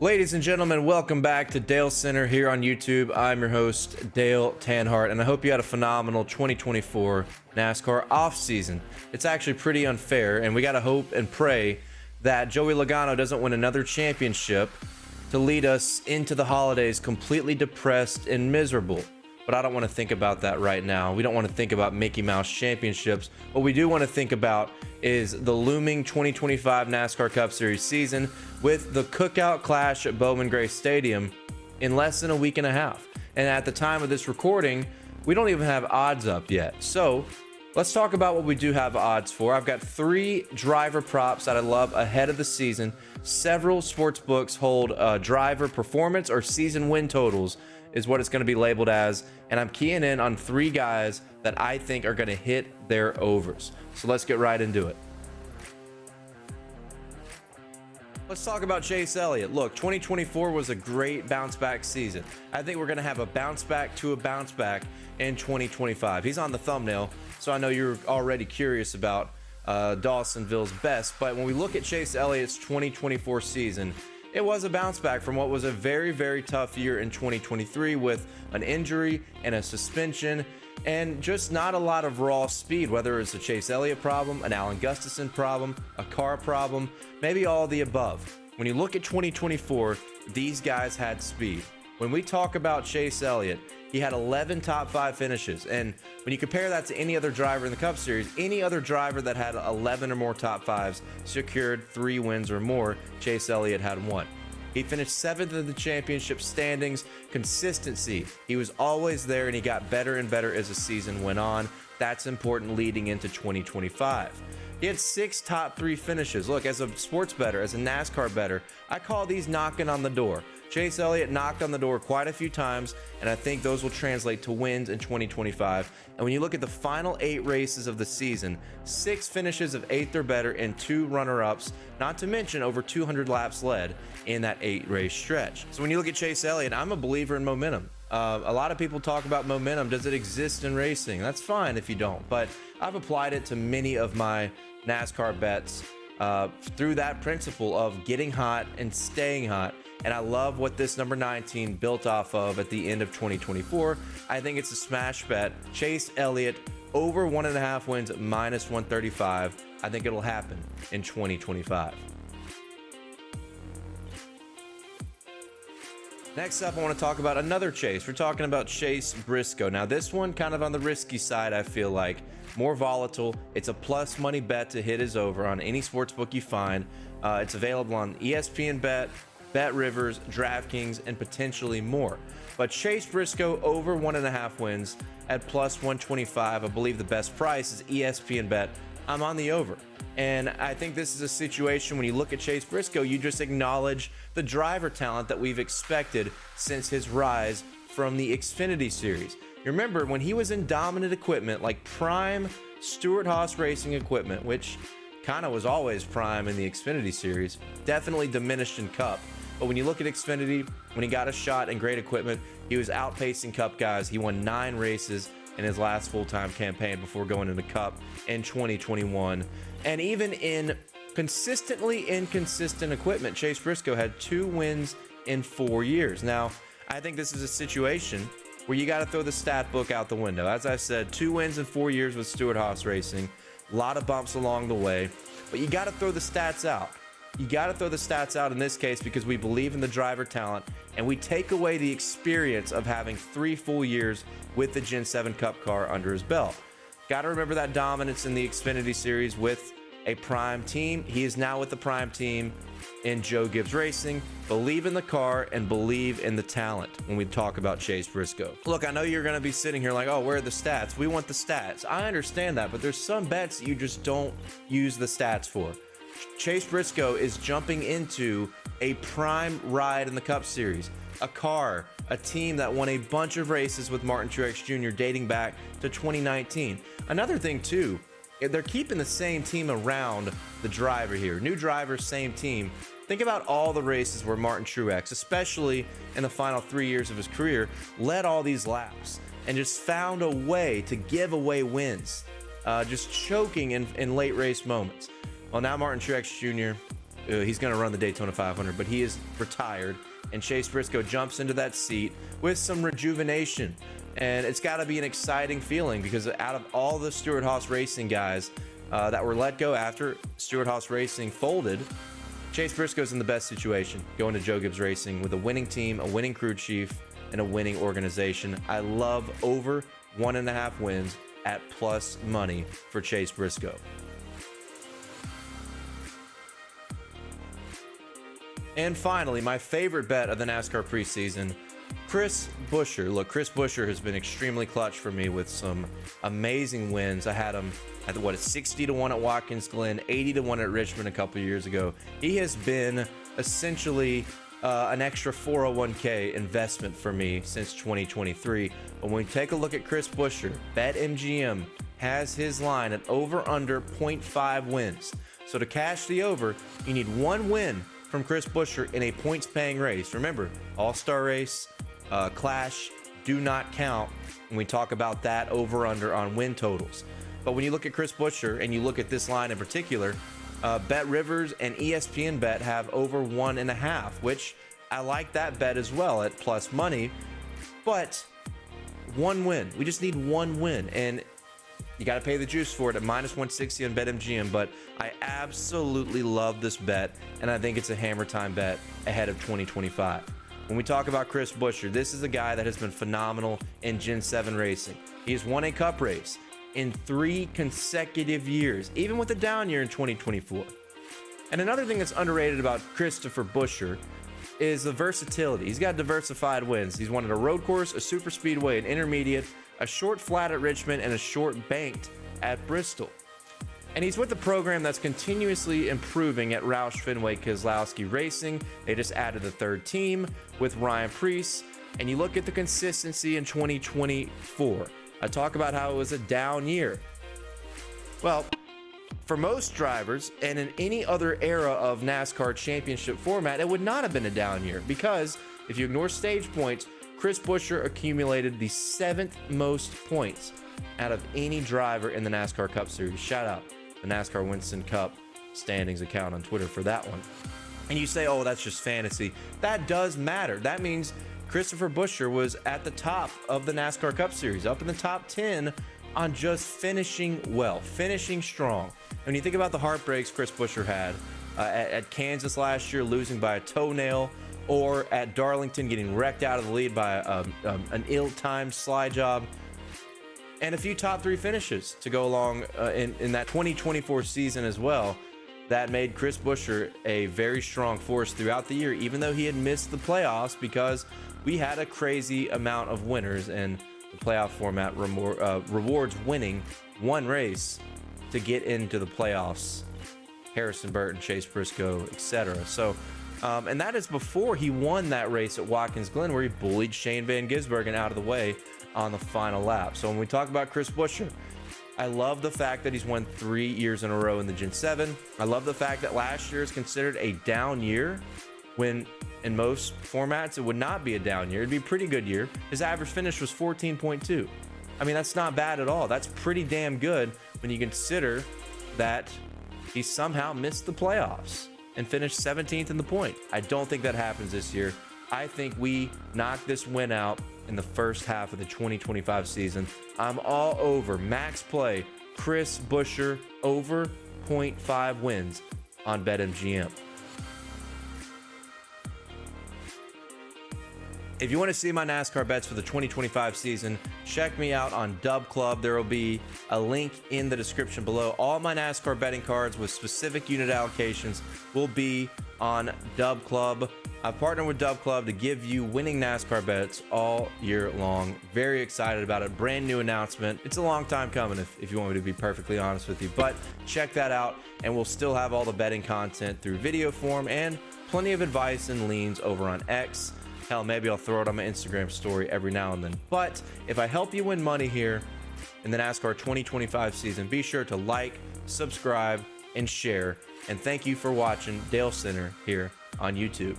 Ladies and gentlemen, welcome back to Dale Center here on YouTube. I'm your host, Dale Tanhardt, and I hope you had a phenomenal 2024 NASCAR offseason. It's actually pretty unfair, and we got to hope and pray that Joey Logano doesn't win another championship to lead us into the holidays completely depressed and miserable. But I don't want to think about that right now. We don't want to think about Mickey Mouse championships. What we do want to think about is the looming 2025 NASCAR Cup Series season with the Cookout Clash at Bowman Gray Stadium in less than a week and a half. And at the time of this recording, we don't even have odds up yet. So let's talk about what we do have odds for. I've got 3 driver props that I love ahead of the season. Several sports books hold driver performance or season win totals is what it's going to be labeled as. And I'm keying in on 3 guys that I think are going to hit their overs. So let's get right into it. Let's talk about Chase Elliott. Look, 2024 was a great bounce back season. I think we're going to have a bounce back to a bounce back in 2025. He's on the thumbnail, so I know you're already curious about Dawsonville's best. But when we look at Chase Elliott's 2024 season, it was a bounce back from what was a very, very tough year in 2023 with an injury and a suspension and just not a lot of raw speed, whether it's a Chase Elliott problem, an Alan Gustafson problem, a car problem, maybe all of the above. When you look at 2024, these guys had speed. When we talk about Chase Elliott, he had 11 top 5 finishes. And when you compare that to any other driver in the Cup Series, any other driver that had 11 or more top 5s secured 3 wins or more. Chase Elliott had 1. He finished 7th in the championship standings. Consistency. He was always there, and he got better and better as the season went on. That's important leading into 2025. He had 6 top 3 finishes. Look, as a sports bettor, as a NASCAR bettor, I call these knocking on the door. Chase Elliott knocked on the door quite a few times, and I think those will translate to wins in 2025. And when you look at the final 8 races of the season, 6 finishes of 8th or better and 2 runner-ups, not to mention over 200 laps led in that 8-race stretch. So when you look at Chase Elliott, I'm a believer in momentum. A lot of people talk about momentum. Does it exist in racing? That's fine if you don't, but I've applied it to many of my NASCAR bets through that principle of getting hot and staying hot. And I love what this number 19 built off of at the end of 2024. I think it's a smash bet. Chase Elliott over 1.5 wins at -135. I think it'll happen in 2025. Next up, I want to talk about another Chase. We're talking about Chase Briscoe. Now, this one kind of on the risky side, I feel like. More volatile. It's a plus money bet to hit his over on any sportsbook you find. It's available on ESPN Bet, Bet Rivers, DraftKings, and potentially more. But Chase Briscoe over 1.5 wins at +125. I believe the best price is ESPN Bet. I'm on the over. And I think this is a situation when you look at Chase Briscoe, you just acknowledge the driver talent that we've expected since his rise from the Xfinity Series. You remember when he was in dominant equipment like prime Stewart-Haas racing equipment, which kind of was always prime in the Xfinity Series, definitely diminished in Cup. But when you look at Xfinity, when he got a shot in great equipment, he was outpacing Cup guys. He won 9 races in his last full-time campaign before going into Cup in 2021. And even in consistently inconsistent equipment, Chase Briscoe had 2 wins in 4 years. Now, I think this is a situation where you got to throw the stat book out the window. As I said, 2 wins in 4 years with Stewart-Haas Racing. A lot of bumps along the way, but you got to throw the stats out. You got to throw the stats out in this case because we believe in the driver talent and we take away the experience of having 3 full years with the Gen 7 Cup car under his belt. Got to remember that dominance in the Xfinity Series with a prime team. He is now with the prime team in Joe Gibbs Racing. Believe in the car and believe in the talent when we talk about Chase Briscoe. Look, I know you're going to be sitting here like, oh, where are the stats? We want the stats. I understand that, but there's some bets that you just don't use the stats for. Chase Briscoe is jumping into a prime ride in the Cup Series. A car, a team that won a bunch of races with Martin Truex Jr. dating back to 2019. Another thing, too, they're keeping the same team around the driver here. New driver, same team. Think about all the races where Martin Truex, especially in the final 3 years of his career, led all these laps and just found a way to give away wins, just choking in late race moments. Well, now Martin Truex Jr., he's going to run the Daytona 500, but he is retired. And Chase Briscoe jumps into that seat with some rejuvenation. And it's got to be an exciting feeling because out of all the Stewart-Haas Racing guys that were let go after Stewart-Haas Racing folded, Chase Briscoe's in the best situation, going to Joe Gibbs Racing with a winning team, a winning crew chief, and a winning organization. I love over 1.5 wins at plus money for Chase Briscoe. And finally, my favorite bet of the NASCAR preseason, Chris Buescher. Look, Chris Buescher has been extremely clutch for me with some amazing wins. I had him at 60-1 at Watkins Glen, 80-1 at Richmond a couple years ago. He has been essentially an extra 401k investment for me since 2023. But when we take a look at Chris Buescher, BetMGM has his line at over under 0.5 wins. So to cash the over, you need one win from Chris Buescher in a points-paying race. Remember, all-star race, Clash do not count when we talk about that over-under on win totals. But when you look at Chris Buescher and you look at this line in particular, Bet Rivers and ESPN Bet have over 1.5, which I like that bet as well at plus money. But one win, we just need one win, and you got to pay the juice for it at minus 160 on BetMGM. But I absolutely love this bet, and I think it's a hammer time bet ahead of 2025. When we talk about Chris Buescher, this is a guy that has been phenomenal in Gen 7 racing. He has won a Cup race in 3 consecutive years, even with a down year in 2024. And another thing that's underrated about Christopher Buescher is the versatility. He's got diversified wins. He's won at a road course, a super speedway, an intermediate, a short flat at Richmond, and a short banked at Bristol. And he's with the program that's continuously improving at Roush Fenway Keselowski Racing. They just added the 3rd team with Ryan Preece. And you look at the consistency in 2024. I talk about how it was a down year. Well, for most drivers and in any other era of NASCAR championship format, it would not have been a down year because if you ignore stage points, Chris Buescher accumulated the 7th most points out of any driver in the NASCAR Cup Series. Shout out the NASCAR Winston Cup standings account on Twitter for that one. And you say, oh, that's just fantasy. That does matter. That means Christopher Buescher was at the top of the NASCAR Cup Series, up in the top 10 on just finishing well, finishing strong. When you think about the heartbreaks Chris Buescher had at Kansas last year, losing by a toenail, or at Darlington getting wrecked out of the lead by an ill-timed slide job, and a few top 3 finishes to go along in that 2024 season as well, that made Chris Buescher a very strong force throughout the year, even though he had missed the playoffs because we had a crazy amount of winners, and the playoff format rewards winning one race to get into the playoffs. Harrison Burton, Chase Briscoe, etc. So, and that is before he won that race at Watkins Glen where he bullied Shane Van Gisbergen out of the way on the final lap. So when we talk about Chris Buescher, I love the fact that he's won 3 years in a row in the Gen 7. I love the fact that last year is considered a down year when in most formats it would not be a down year. It'd be a pretty good year. His average finish was 14.2. I mean, that's not bad at all. That's pretty damn good when you consider that he somehow missed the playoffs and finished 17th in the point. I don't think that happens this year. I think we knock this win out in the first half of the 2025 season. I'm all over max play Chris Buescher over 0.5 wins on BetMGM. If you want to see my NASCAR bets for the 2025 season, check me out on Dub Club. There will be a link in the description below. All my NASCAR betting cards with specific unit allocations will be on Dub Club. I've partnered with Dub Club to give you winning NASCAR bets all year long. Very excited about it. Brand new announcement. It's a long time coming if you want me to be perfectly honest with you. But check that out, and we'll still have all the betting content through video form and plenty of advice and leans over on X. Hell, maybe I'll throw it on my Instagram story every now and then. But if I help you win money here in the NASCAR 2025 season, be sure to like, subscribe, and share. And thank you for watching Dale Center here on YouTube.